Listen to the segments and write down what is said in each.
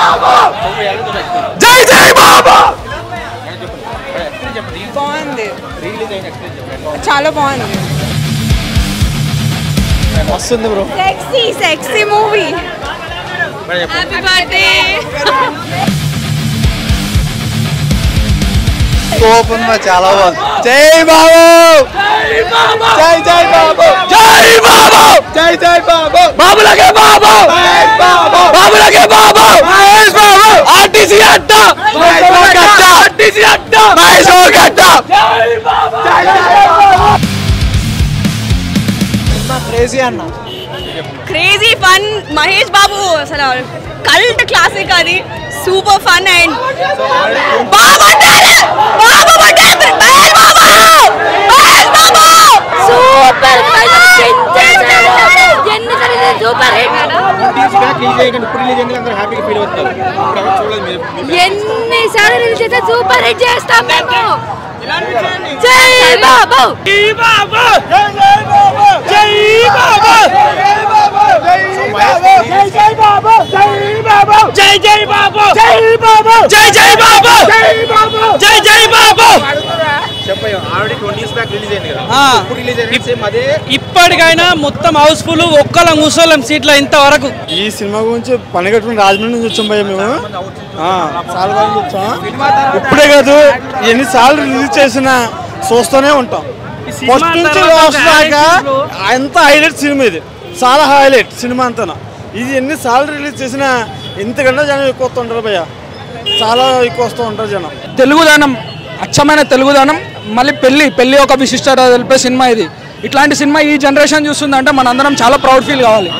బాబు జై జై బాబు బాగుంది చాలా బాగుంది వస్తుంది bro sexy movie happy birthday open మా చాలా బాగుంది జై బాబు జై జై బాబు జై బాబు జై జై బాబు బాబులకే బాబు బాబులకే బాబు మహేష్ బాబు ఆర్టీసీ అడ్డ ఆర్టీసీ అడ్డ మహేష్ గడ్డ జై బాబు జై జై బాబు క్రేజీ అన్న క్రేజీ ఫన్ మహేష్ బాబు అసలు కల్ట్ క్లాసిక్ అది సూపర్ ఫన్ అండ్ ఎన్నిసార్లు రిలీజ్ చేస్తే సూపర్ హిట్ చేస్తాం మేము జై బాబు జై బాబు జై బాబు జై బాబు జై జై బాబు జై బాబు జై జై బాబు జై బాబు జై జై బాబు ఇప్పటికైనా మొత్తం హౌస్ఫుల్ ఒక్కలం కూర్చోలేం సీట్ల ఇంతవరకు. ఈ సినిమా గురించి పని కట్టుకుని రాజమండ్రి నుంచి వచ్చాం భయ్య మేము చాలా బాగా వచ్చాం. ఇప్పుడే కాదు ఎన్నిసార్లు రిలీజ్ చేసినా చూస్తూనే ఉంటాం. ఫస్ట్ నుంచి లాస్ట్ దాకా ఎంత హైలైట్ సినిమా ఇది, చాలా హైలైట్ సినిమా అంతా. ఇది ఎన్నిసార్లు రిలీజ్ చేసినా ఇంతకంటే జనం ఎక్కువ వస్తూ ఉంటారు భయ్య, చాలా ఎక్కువ వస్తూ ఉంటారు జనం. తెలుగుదనం, అచ్చమైన తెలుగుదనం, మళ్ళీ పెళ్లి ఒక విశిష్టత తెలిపే సినిమా ఇది. ఇట్లాంటి సినిమా ఈ జనరేషన్ చూస్తుందంటే మనందరం చాలా ప్రౌడ్ ఫీల్ కావాలి.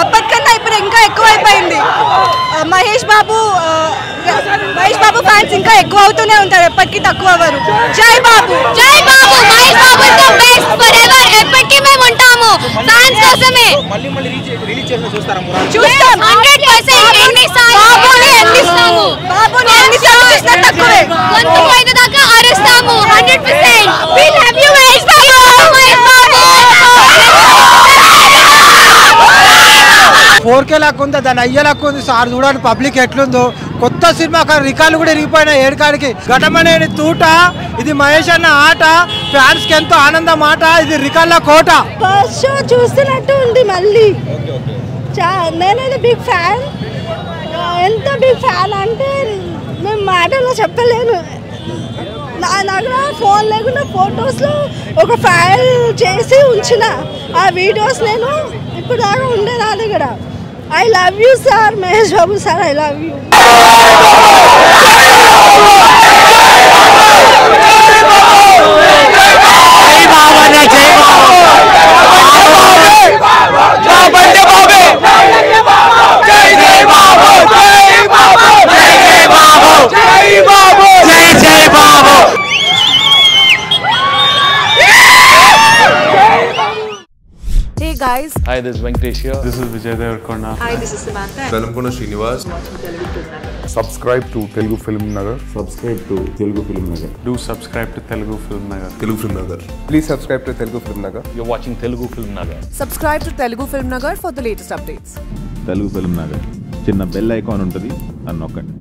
అప్పటికన్నా ఇప్పుడు ఇంకా ఎక్కువ అయిపోయింది. మహేష్ బాబు ఫ్యాన్స్ ఇంకా ఎక్కువ అవుతూనే ఉంటారు, ఎప్పటికీ తక్కువ అవ్వరు. జై బాబు జై బాబు Mahesh Babu the best for ever. ఎప్పటికీ మేము ఉంటాము ఫ్యాన్స్ కోసమే. చూస్తాం 100% ఎన్నిసార్లు చూసినా తక్కువే. గొంతు పోయిన దాకా అరుస్తాము 100%. We love you Mahesh Babu. Mahesh Babu 4K లాక్కుంది, దాని అయ్యే లాక్కుంది. సార్ చూడండి పబ్లిక్ ఎట్లుందో. కొత్త సినిమా రికార్డులు కూడా ఇరిగిపోయినాయి ఏడుకాడికి. ఘటమనేని తూట, ఇది మహేష్ అన్న ఆట, ఫ్యాన్స్ కి ఎంతో ఆనందం ఆట. ఇది రికార్డుల కోట. ఫస్ట్ షో చూస్తున్నట్టు ఉంది మళ్ళీ. నేనైతే బిగ్ ఫ్యాన్. ఎంత బిగ్ ఫ్యాన్ అంటే మేము మాటల్లో చెప్పలేను. నా దగ్గర ఫోన్ లేకుండా ఫొటోస్లో ఒక ఫైల్ చేసి ఉంచిన ఆ వీడియోస్ నేను ఇప్పుడు దాకా ఉండే నా దగ్గర. I love you sir Mahesh Babu sir, I love you. Hey guys. Hi, this is Venkatesh here. This is Vijay Devarkonda. Hi, this is Samantha. Velamkona Srinivas. Subscribe to Telugu Film Nagar. Subscribe to Telugu Film Nagar. Do subscribe to Telugu Film Nagar. Telugu Film Nagar. Please subscribe to Telugu Film Nagar. You're watching Telugu Film Nagar. Subscribe to Telugu Film Nagar for the latest updates. Telugu Film Nagar. చిన్న bell icon ఉంటుంది, అని నొక్కండి.